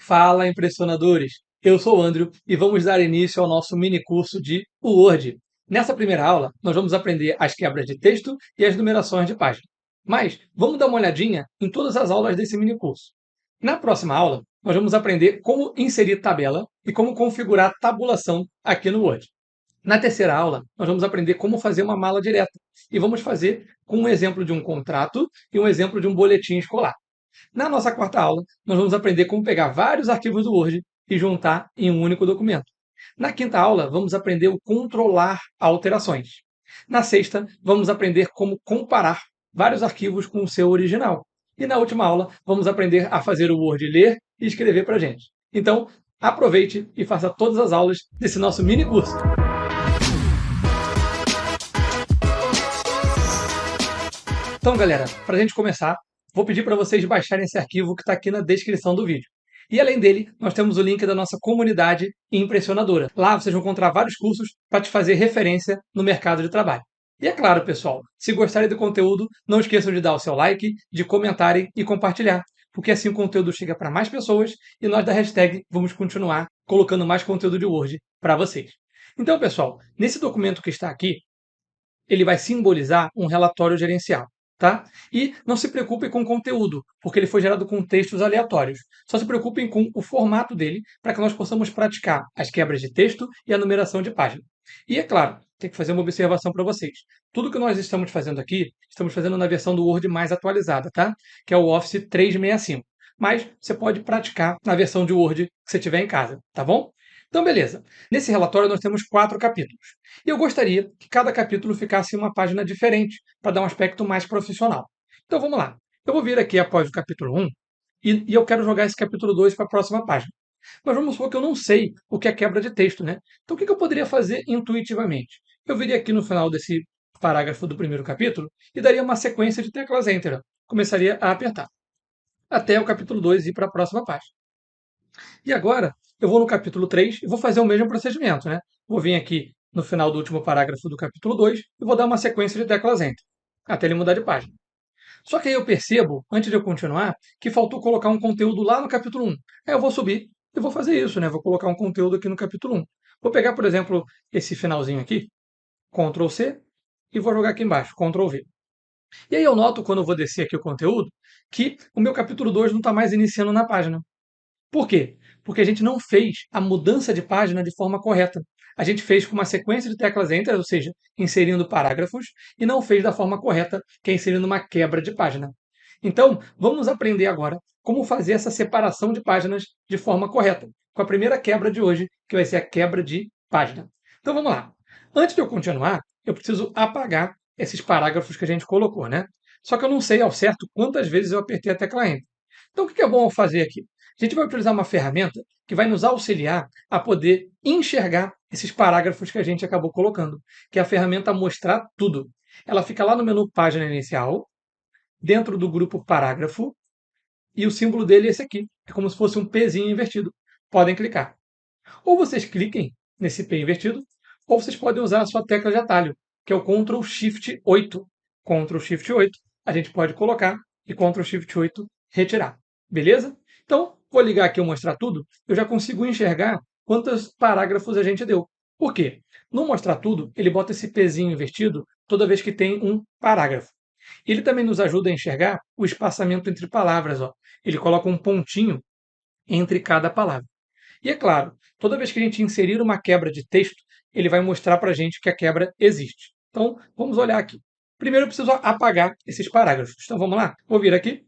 Fala, impressionadores! Eu sou o Andrew e vamos dar início ao nosso mini curso de Word. Nessa primeira aula, nós vamos aprender as quebras de texto e as numerações de página. Mas vamos dar uma olhadinha em todas as aulas desse mini curso. Na próxima aula, nós vamos aprender como inserir tabela e como configurar tabulação aqui no Word. Na terceira aula, nós vamos aprender como fazer uma mala direta e vamos fazer com um exemplo de um contrato e um exemplo de um boletim escolar. Na nossa quarta aula, nós vamos aprender como pegar vários arquivos do Word e juntar em um único documento. Na quinta aula, vamos aprender o controlar alterações. Na sexta, vamos aprender como comparar vários arquivos com o seu original. E na última aula, vamos aprender a fazer o Word ler e escrever para a gente. Então, aproveite e faça todas as aulas desse nosso mini curso. Então, galera, para a gente começar, vou pedir para vocês baixarem esse arquivo que está aqui na descrição do vídeo. E além dele, nós temos o link da nossa comunidade impressionadora. Lá vocês vão encontrar vários cursos para te fazer referência no mercado de trabalho. E é claro, pessoal, se gostarem do conteúdo, não esqueçam de dar o seu like, de comentarem e compartilhar, porque assim o conteúdo chega para mais pessoas e nós da hashtag vamos continuar colocando mais conteúdo de Word para vocês. Então, pessoal, nesse documento que está aqui, ele vai simbolizar um relatório gerencial. Tá? E não se preocupem com o conteúdo, porque ele foi gerado com textos aleatórios. Só se preocupem com o formato dele, para que nós possamos praticar as quebras de texto e a numeração de página. E é claro, tem que fazer uma observação para vocês. Tudo que nós estamos fazendo aqui, estamos fazendo na versão do Word mais atualizada, tá? Que é o Office 365. Mas você pode praticar na versão de Word que você tiver em casa, tá bom? Então, beleza. Nesse relatório nós temos 4 capítulos. E eu gostaria que cada capítulo ficasse em uma página diferente, para dar um aspecto mais profissional. Então, vamos lá. Eu vou vir aqui após o capítulo 1 e eu quero jogar esse capítulo 2 para a próxima página. Mas vamos supor que eu não sei o que é quebra de texto, né? Então, o que eu poderia fazer intuitivamente? Eu viria aqui no final desse parágrafo do primeiro capítulo e daria uma sequência de teclas Enter. Começaria a apertar até o capítulo 2 ir para a próxima página. E agora, eu vou no capítulo 3 e vou fazer o mesmo procedimento, né? Vou vir aqui no final do último parágrafo do capítulo 2 e vou dar uma sequência de teclas Enter, até ele mudar de página. Só que aí eu percebo, antes de eu continuar, que faltou colocar um conteúdo lá no capítulo 1. Aí eu vou subir e vou fazer isso, né? Vou colocar um conteúdo aqui no capítulo 1. Vou pegar, por exemplo, esse finalzinho aqui, Ctrl C, e vou jogar aqui embaixo, Ctrl V. E aí eu noto, quando eu vou descer aqui o conteúdo, que o meu capítulo 2 não está mais iniciando na página. Por quê? Porque a gente não fez a mudança de página de forma correta. A gente fez com uma sequência de teclas Enter, ou seja, inserindo parágrafos, e não fez da forma correta, que é inserindo uma quebra de página. Então, vamos aprender agora como fazer essa separação de páginas de forma correta, com a primeira quebra de hoje, que vai ser a quebra de página. Então, vamos lá. Antes de eu continuar, eu preciso apagar esses parágrafos que a gente colocou, né? Só que eu não sei ao certo quantas vezes eu apertei a tecla Enter. Então, o que é bom eu fazer aqui? A gente vai utilizar uma ferramenta que vai nos auxiliar a poder enxergar esses parágrafos que a gente acabou colocando, que é a ferramenta Mostrar Tudo. Ela fica lá no menu Página Inicial, dentro do grupo Parágrafo, e o símbolo dele é esse aqui. É como se fosse um Pzinho invertido. Podem clicar. Ou vocês cliquem nesse P invertido, ou vocês podem usar a sua tecla de atalho, que é o Ctrl Shift 8. Ctrl Shift 8 a gente pode colocar e Ctrl Shift 8 retirar. Beleza? Então, vou ligar aqui o Mostrar Tudo, eu já consigo enxergar quantos parágrafos a gente deu. Por quê? No Mostrar Tudo, ele bota esse pezinho invertido toda vez que tem um parágrafo. Ele também nos ajuda a enxergar o espaçamento entre palavras. Ó. Ele coloca um pontinho entre cada palavra. E é claro, toda vez que a gente inserir uma quebra de texto, ele vai mostrar para a gente que a quebra existe. Então, vamos olhar aqui. Primeiro eu preciso apagar esses parágrafos. Então, vamos lá? Vou vir aqui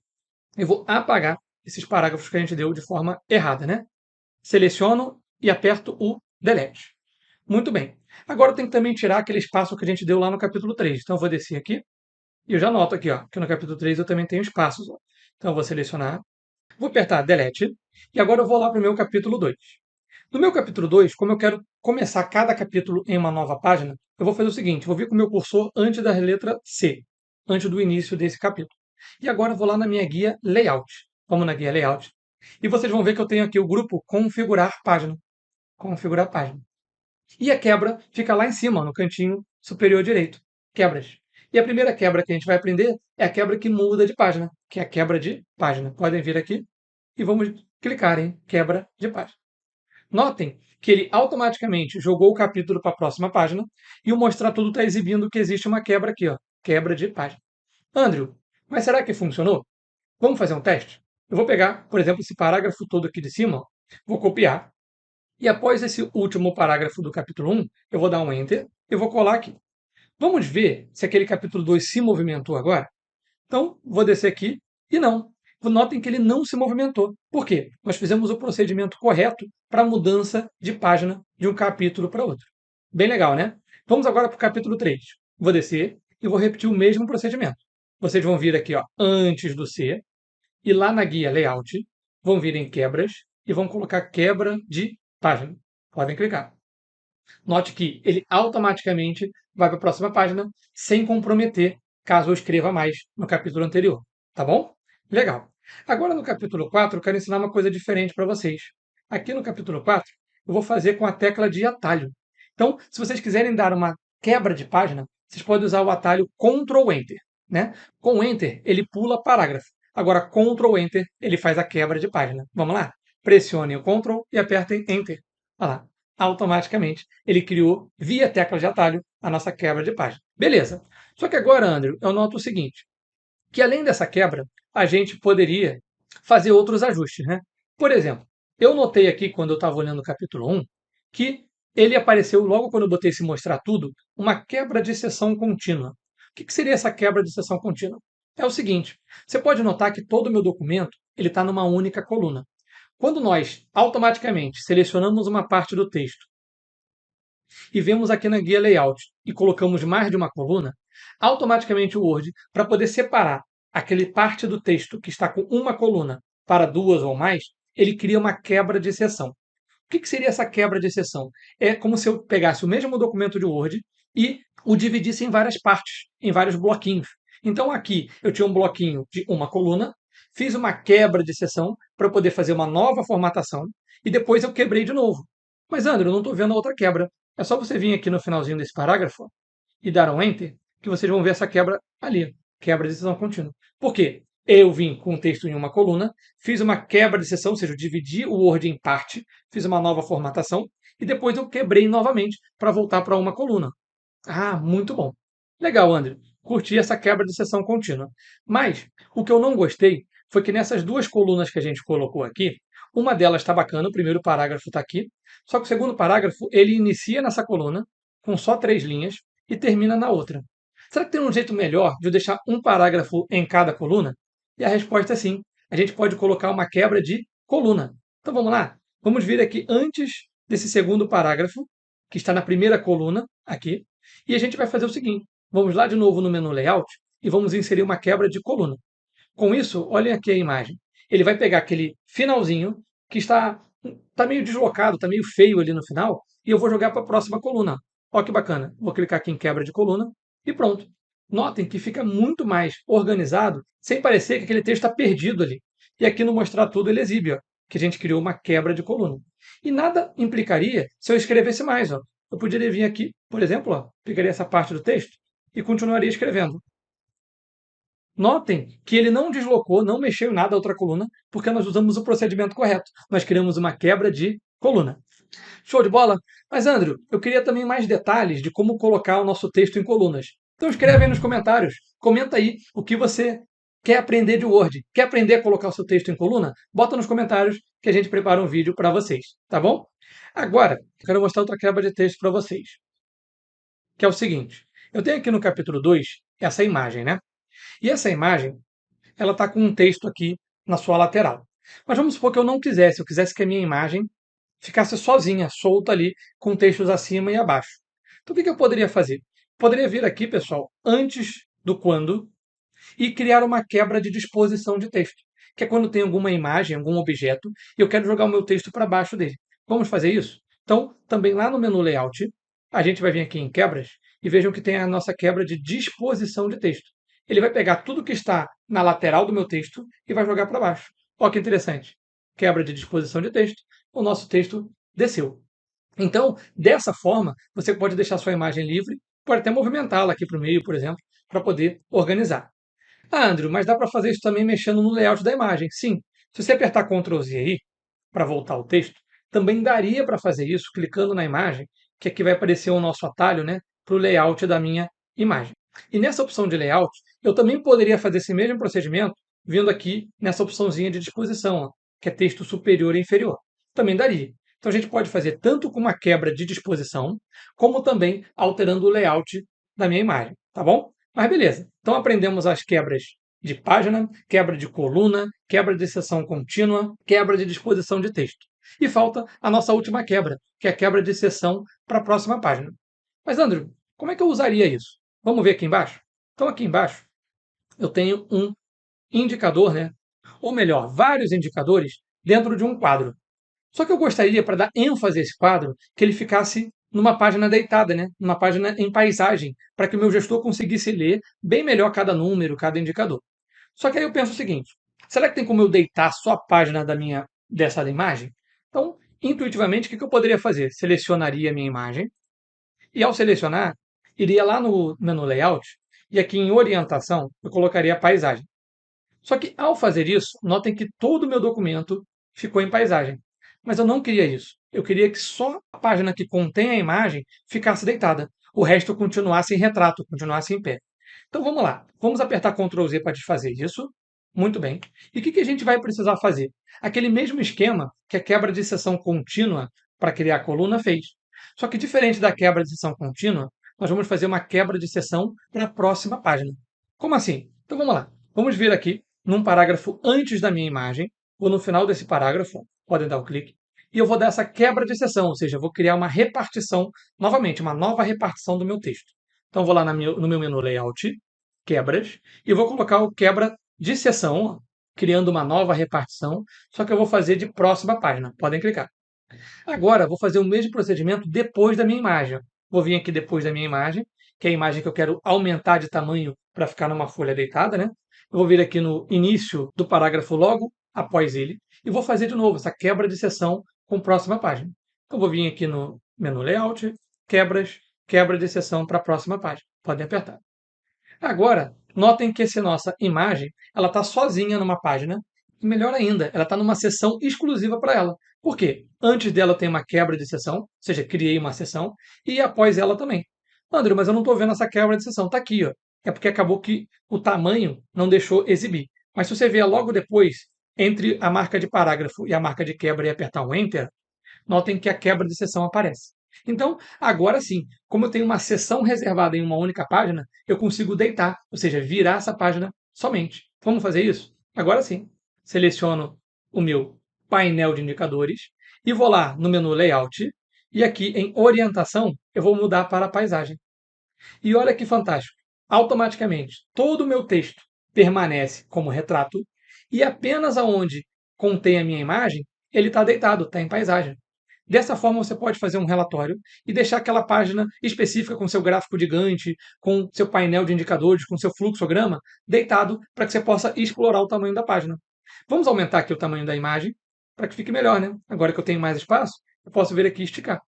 e vou apagar esses parágrafos que a gente deu de forma errada, né? Seleciono e aperto o Delete. Muito bem. Agora eu tenho que também tirar aquele espaço que a gente deu lá no capítulo 3. Então eu vou descer aqui e eu já noto aqui, ó, que no capítulo 3 eu também tenho espaços. Ó. Então eu vou selecionar, vou apertar Delete e agora eu vou lá para o meu capítulo 2. No meu capítulo 2, como eu quero começar cada capítulo em uma nova página, eu vou fazer o seguinte, vou vir com o meu cursor antes da letra C, antes do início desse capítulo. E agora eu vou lá na minha guia Layout. Vamos na guia Layout. E vocês vão ver que eu tenho aqui o grupo Configurar Página. Configurar Página. E a quebra fica lá em cima, no cantinho superior direito. Quebras. E a primeira quebra que a gente vai aprender é a quebra que muda de página, que é a quebra de página. Podem vir aqui e vamos clicar em quebra de página. Notem que ele automaticamente jogou o capítulo para a próxima página e o mostrar tudo está exibindo que existe uma quebra aqui, ó, quebra de página. Andrew, mas será que funcionou? Vamos fazer um teste? Eu vou pegar, por exemplo, esse parágrafo todo aqui de cima, ó, vou copiar, e após esse último parágrafo do capítulo 1, eu vou dar um Enter e vou colar aqui. Vamos ver se aquele capítulo 2 se movimentou agora? Então, vou descer aqui e não. Notem que ele não se movimentou. Por quê? Nós fizemos o procedimento correto para a mudança de página de um capítulo para outro. Bem legal, né? Vamos agora para o capítulo 3. Vou descer e vou repetir o mesmo procedimento. Vocês vão vir aqui, ó, antes do C, e lá na guia Layout, vão vir em Quebras e vão colocar Quebra de Página. Podem clicar. Note que ele automaticamente vai para a próxima página sem comprometer caso eu escreva mais no capítulo anterior. Tá bom? Legal. Agora no capítulo 4 eu quero ensinar uma coisa diferente para vocês. Aqui no capítulo 4 eu vou fazer com a tecla de atalho. Então, se vocês quiserem dar uma quebra de página, vocês podem usar o atalho Ctrl Enter. Né? Com Enter ele pula parágrafo. Agora Ctrl Enter ele faz a quebra de página. Vamos lá? Pressionem o Ctrl e apertem Enter. Olha lá. Automaticamente ele criou, via tecla de atalho, a nossa quebra de página. Beleza. Só que agora, Andrew, eu noto o seguinte, que além dessa quebra, a gente poderia fazer outros ajustes. Né? Por exemplo, eu notei aqui, quando eu estava olhando o capítulo 1, que ele apareceu, logo quando eu botei esse mostrar tudo, uma quebra de seção contínua. O que seria essa quebra de seção contínua? É o seguinte, você pode notar que todo o meu documento está numa única coluna. Quando nós automaticamente selecionamos uma parte do texto e vemos aqui na guia Layout e colocamos mais de uma coluna, automaticamente o Word, para poder separar aquele parte do texto que está com uma coluna para duas ou mais, ele cria uma quebra de seção. O que seria essa quebra de seção? É como se eu pegasse o mesmo documento de Word e o dividisse em várias partes, em vários bloquinhos. Então aqui eu tinha um bloquinho de uma coluna, fiz uma quebra de seção para poder fazer uma nova formatação e depois eu quebrei de novo. Mas, André, eu não estou vendo a outra quebra. É só você vir aqui no finalzinho desse parágrafo e dar um Enter que vocês vão ver essa quebra ali, quebra de seção contínua. Por quê? Eu vim com o texto em uma coluna, fiz uma quebra de seção, ou seja, eu dividi o Word em parte, fiz uma nova formatação e depois eu quebrei novamente para voltar para uma coluna. Ah, muito bom. Legal, André. Curti essa quebra de seção contínua. Mas o que eu não gostei foi que nessas duas colunas que a gente colocou aqui, uma delas está bacana, o primeiro parágrafo está aqui, só que o segundo parágrafo ele inicia nessa coluna com só 3 linhas e termina na outra. Será que tem um jeito melhor de eu deixar um parágrafo em cada coluna? E a resposta é sim. A gente pode colocar uma quebra de coluna. Então vamos lá? Vamos vir aqui antes desse segundo parágrafo, que está na primeira coluna, aqui, e a gente vai fazer o seguinte: vamos lá de novo no menu Layout e vamos inserir uma quebra de coluna. Com isso, olhem aqui a imagem. Ele vai pegar aquele finalzinho que está meio deslocado, está meio feio ali no final, e eu vou jogar para a próxima coluna. Olha que bacana. Vou clicar aqui em quebra de coluna e pronto. Notem que fica muito mais organizado, sem parecer que aquele texto está perdido ali. E aqui no mostrar tudo ele exibe, ó, que a gente criou uma quebra de coluna. E nada implicaria se eu escrevesse mais. Ó. Eu poderia vir aqui, por exemplo, ó, pegaria essa parte do texto e continuaria escrevendo. Notem que ele não deslocou, não mexeu em nada a outra coluna, porque nós usamos o procedimento correto. Nós criamos uma quebra de coluna. Show de bola? Mas, Andrew, eu queria também mais detalhes de como colocar o nosso texto em colunas. Então escreve aí nos comentários. Comenta aí o que você quer aprender de Word. Quer aprender a colocar o seu texto em coluna? Bota nos comentários que a gente prepara um vídeo para vocês, tá bom? Agora, eu quero mostrar outra quebra de texto para vocês, que é o seguinte. Eu tenho aqui no capítulo 2 essa imagem, né? E essa imagem, ela está com um texto aqui na sua lateral. Mas vamos supor que eu não quisesse, eu quisesse que a minha imagem ficasse sozinha, solta ali, com textos acima e abaixo. Então o que eu poderia fazer? Poderia vir aqui, pessoal, antes do quando, e criar uma quebra de disposição de texto, que é quando tem alguma imagem, algum objeto, e eu quero jogar o meu texto para baixo dele. Vamos fazer isso? Então, também lá no menu Layout, a gente vai vir aqui em Quebras, e vejam que tem a nossa quebra de disposição de texto. Ele vai pegar tudo que está na lateral do meu texto e vai jogar para baixo. Olha que interessante. Quebra de disposição de texto, o nosso texto desceu. Então, dessa forma, você pode deixar sua imagem livre, pode até movimentá-la aqui para o meio, por exemplo, para poder organizar. Ah, Andrew, mas dá para fazer isso também mexendo no layout da imagem. Sim, Se você apertar Ctrl Z aí, para voltar ao texto, também daria para fazer isso clicando na imagem, que aqui vai aparecer o nosso atalho, né, para o layout da minha imagem. E nessa opção de layout, eu também poderia fazer esse mesmo procedimento vindo aqui nessa opçãozinha de disposição, ó, que é texto superior e inferior. Também daria. Então a gente pode fazer tanto com uma quebra de disposição, como também alterando o layout da minha imagem, tá bom? Mas beleza. Então aprendemos as quebras de página, quebra de coluna, quebra de seção contínua, quebra de disposição de texto. E falta a nossa última quebra, que é a quebra de seção para a próxima página. Mas, Andrew, como é que eu usaria isso? Vamos ver aqui embaixo? Então, aqui embaixo, eu tenho um indicador, né? Ou melhor, vários indicadores dentro de um quadro. Só que eu gostaria, para dar ênfase a esse quadro, que ele ficasse numa página deitada, né? Numa página em paisagem, para que o meu gestor conseguisse ler bem melhor cada número, cada indicador. Só que aí eu penso o seguinte: será que tem como eu deitar só a página dessa imagem? Então, intuitivamente, o que eu poderia fazer? Selecionaria a minha imagem e, ao selecionar, iria lá no menu Layout e aqui em Orientação eu colocaria a paisagem. Só que, ao fazer isso, notem que todo o meu documento ficou em paisagem. Mas eu não queria isso. Eu queria que só a página que contém a imagem ficasse deitada. O resto continuasse em retrato, continuasse em pé. Então vamos lá. Vamos apertar Ctrl Z para desfazer isso. Muito bem. E o que a gente vai precisar fazer? Aquele mesmo esquema que a quebra de seção contínua para criar a coluna fez. Só que diferente da quebra de seção contínua, nós vamos fazer uma quebra de seção para a próxima página. Como assim? Então vamos lá. Vamos vir aqui num parágrafo antes da minha imagem, ou no final desse parágrafo, podem dar o clique, e eu vou dar essa quebra de seção, ou seja, eu vou criar uma repartição, novamente, uma nova repartição do meu texto. Então, vou lá no meu menu Layout, Quebras, e vou colocar o quebra de seção, criando uma nova repartição, só que eu vou fazer de próxima página. Podem clicar. Agora, vou fazer o mesmo procedimento depois da minha imagem. Vou vir aqui depois da minha imagem, que é a imagem que eu quero aumentar de tamanho para ficar numa folha deitada, né? Eu vou vir aqui no início do parágrafo logo após ele e vou fazer de novo essa quebra de seção com próxima página. Então, vou vir aqui no menu Layout, Quebras, Quebra de seção para a próxima página. Podem apertar. Agora, notem que essa nossa imagem ela está sozinha numa página e, melhor ainda, ela está numa seção exclusiva para ela. Por quê? Antes dela tem uma quebra de seção, ou seja, criei uma seção, e após ela também. André, mas eu não estou vendo essa quebra de seção. Está aqui, ó. É porque acabou que o tamanho não deixou exibir. Mas se você vier logo depois, entre a marca de parágrafo e a marca de quebra e apertar um Enter, notem que a quebra de seção aparece. Então, agora sim, como eu tenho uma seção reservada em uma única página, eu consigo deitar, ou seja, virar essa página somente. Vamos fazer isso? Agora sim. Seleciono o meu painel de indicadores e vou lá no menu Layout e aqui em Orientação eu vou mudar para a paisagem. E olha que fantástico! Automaticamente, todo o meu texto permanece como retrato e apenas aonde contém a minha imagem, ele está deitado, está em paisagem. Dessa forma, você pode fazer um relatório e deixar aquela página específica com seu gráfico gigante, com seu painel de indicadores, com seu fluxograma deitado para que você possa explorar o tamanho da página. Vamos aumentar aqui o tamanho da imagem para que fique melhor, né? Agora que eu tenho mais espaço, eu posso vir aqui e esticar.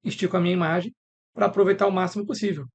Estico a minha imagem para aproveitar o máximo possível.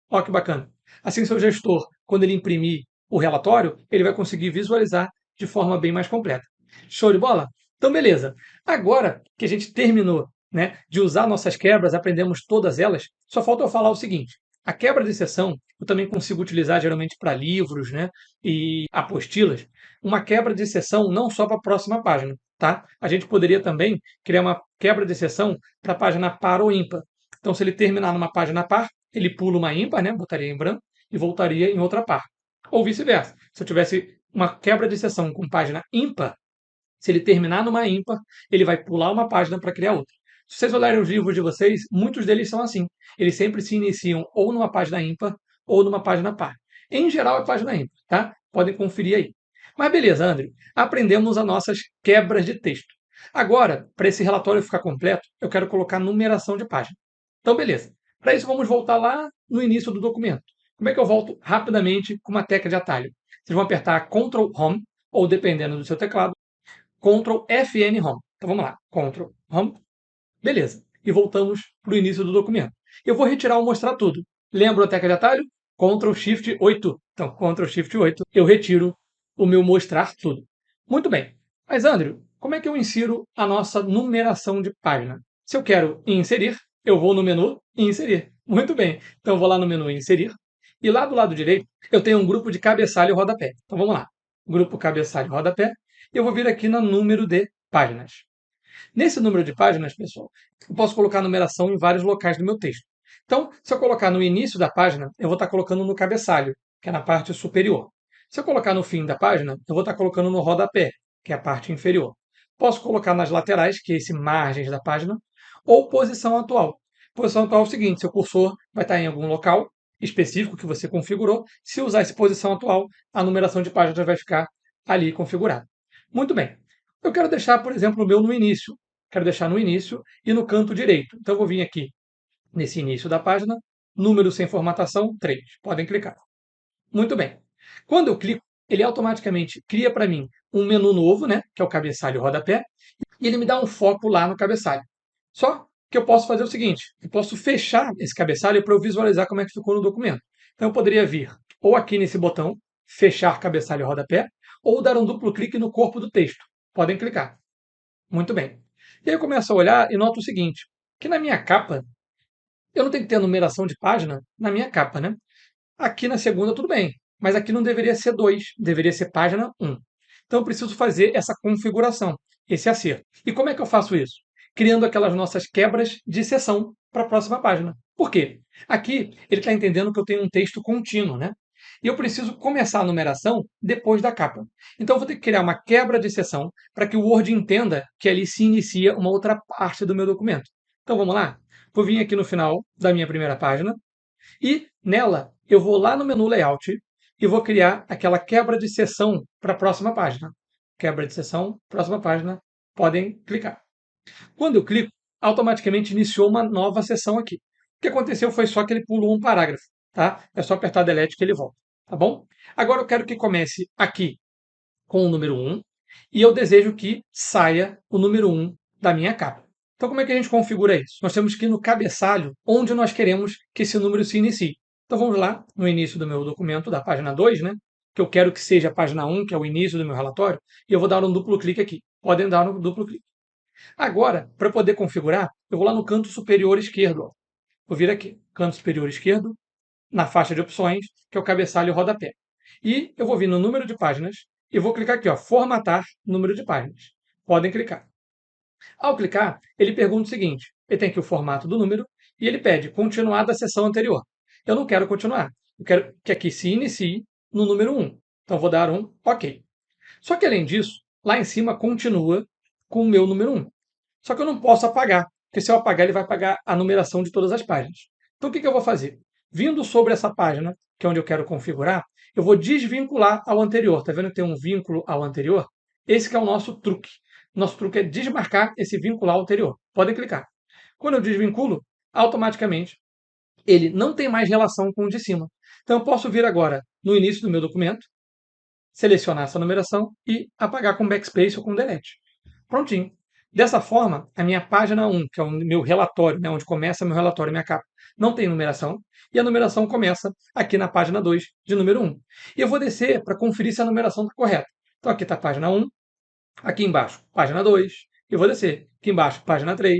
Olha que bacana. Assim, seu gestor, quando ele imprimir o relatório, ele vai conseguir visualizar de forma bem mais completa. Show de bola? Então, beleza. Agora que a gente terminou, né, de usar nossas quebras, aprendemos todas elas, só falta eu falar o seguinte. A quebra de seção eu também consigo utilizar geralmente para livros, né, e apostilas. Uma quebra de seção não só para a próxima página, tá? A gente poderia também criar uma quebra de seção para a página par ou ímpar. Então, se ele terminar numa página par, ele pula uma ímpar, né, botaria em branco e voltaria em outra par. Ou vice-versa. Se eu tivesse uma quebra de seção com página ímpar, se ele terminar numa ímpar, ele vai pular uma página para criar outra. Se vocês olharem os livros de vocês, muitos deles são assim. Eles sempre se iniciam ou numa página ímpar ou numa página par. Em geral, é página ímpar, tá? Podem conferir aí. Mas beleza, André. Aprendemos as nossas quebras de texto. Agora, para esse relatório ficar completo, eu quero colocar numeração de página. Então, beleza. Para isso, vamos voltar lá no início do documento. Como é que eu volto rapidamente com uma tecla de atalho? Vocês vão apertar Ctrl Home, ou dependendo do seu teclado, Ctrl Fn Home. Então vamos lá, Ctrl Home, beleza. E voltamos para o início do documento. Eu vou retirar o mostrar tudo. Lembra a tecla de atalho? Ctrl Shift 8. Então, Ctrl Shift 8, eu retiro o meu mostrar tudo. Muito bem. Mas, André, como é que eu insiro a nossa numeração de página? Se eu quero inserir, eu vou no menu e inserir. Muito bem. Então, eu vou lá no menu inserir. E lá do lado direito, eu tenho um grupo de cabeçalho e rodapé. Então, vamos lá. Grupo cabeçalho e rodapé. Eu vou vir aqui no número de páginas. Nesse número de páginas, pessoal, eu posso colocar numeração em vários locais do meu texto. Então, se eu colocar no início da página, eu vou estar colocando no cabeçalho, que é na parte superior. Se eu colocar no fim da página, eu vou estar colocando no rodapé, que é a parte inferior. Posso colocar nas laterais, que é esse margens da página, ou posição atual. Posição atual é o seguinte: seu cursor vai estar em algum local específico que você configurou. Se usar essa posição atual, a numeração de páginas vai ficar ali configurada. Muito bem. Eu quero deixar, por exemplo, o meu no início. Quero deixar no início e no canto direito. Então, eu vou vir aqui nesse início da página, número sem formatação, 3. Podem clicar. Muito bem. Quando eu clico, ele automaticamente cria para mim um menu novo, né, que é o cabeçalho rodapé, e ele me dá um foco lá no cabeçalho. Só que eu posso fazer o seguinte, eu posso fechar esse cabeçalho para eu visualizar como é que ficou no documento. Então, eu poderia vir ou aqui nesse botão, fechar cabeçalho rodapé, ou dar um duplo clique no corpo do texto. Podem clicar. Muito bem. E aí eu começo a olhar e noto o seguinte, que na minha capa, eu não tenho que ter a numeração de página na minha capa, né? Aqui na segunda tudo bem, mas aqui não deveria ser 2, deveria ser página 1. Então eu preciso fazer essa configuração, esse acerto. E como é que eu faço isso? Criando aquelas nossas quebras de seção para a próxima página. Por quê? Aqui ele está entendendo que eu tenho um texto contínuo, né? E eu preciso começar a numeração depois da capa. Então eu vou ter que criar uma quebra de seção para que o Word entenda que ali se inicia uma outra parte do meu documento. Então vamos lá? Vou vir aqui no final da minha primeira página e nela eu vou lá no menu Layout e vou criar aquela quebra de seção para a próxima página. Quebra de seção, próxima página, podem clicar. Quando eu clico, automaticamente iniciou uma nova seção aqui. O que aconteceu foi só que ele pulou um parágrafo, tá? É só apertar Delete que ele volta, tá bom? Agora eu quero que comece aqui com o número 1 e eu desejo que saia o número 1 da minha capa. Então, como é que a gente configura isso? Nós temos que ir no cabeçalho onde nós queremos que esse número se inicie. Então, vamos lá no início do meu documento, da página 2, né? Que eu quero que seja a página 1, que é o início do meu relatório, e eu vou dar um duplo clique aqui. Podem dar um duplo clique. Agora, para poder configurar, eu vou lá no canto superior esquerdo. Ó. Vou vir aqui, canto superior esquerdo, na faixa de opções, que é o cabeçalho e rodapé. E eu vou vir no número de páginas e vou clicar aqui, ó, formatar número de páginas. Podem clicar. Ao clicar, ele pergunta o seguinte, ele tem aqui o formato do número e ele pede continuar da seção anterior. Eu não quero continuar, eu quero que aqui se inicie no número 1. Então, vou dar um OK. Só que, além disso, lá em cima continua com o meu número 1. Só que eu não posso apagar, porque se eu apagar, ele vai apagar a numeração de todas as páginas. Então, o que eu vou fazer? Vindo sobre essa página, que é onde eu quero configurar, eu vou desvincular ao anterior. Está vendo que tem um vínculo ao anterior? Esse que é o nosso truque. Nosso truque é desmarcar esse vínculo ao anterior. Podem clicar. Quando eu desvinculo, automaticamente ele não tem mais relação com o de cima. Então, eu posso vir agora no início do meu documento, selecionar essa numeração e apagar com backspace ou com delete. Prontinho. Dessa forma, a minha página 1, que é o meu relatório, né, onde começa meu relatório, minha capa, não tem numeração, e a numeração começa aqui na página 2, de número 1. E eu vou descer para conferir se a numeração está correta. Então aqui está a página 1, aqui embaixo, página 2, e vou descer. Aqui embaixo, página 3,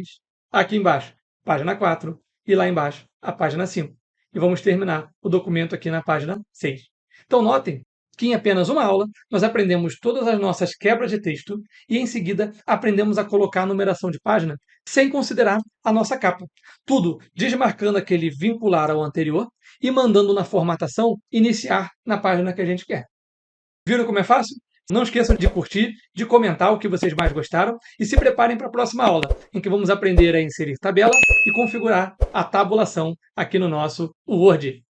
aqui embaixo, página 4, e lá embaixo, a página 5. E vamos terminar o documento aqui na página 6. Então notem que em apenas uma aula nós aprendemos todas as nossas quebras de texto e em seguida aprendemos a colocar a numeração de página sem considerar a nossa capa. Tudo desmarcando aquele vincular ao anterior e mandando na formatação iniciar na página que a gente quer. Viram como é fácil? Não esqueçam de curtir, de comentar o que vocês mais gostaram e se preparem para a próxima aula, em que vamos aprender a inserir tabela e configurar a tabulação aqui no nosso Word.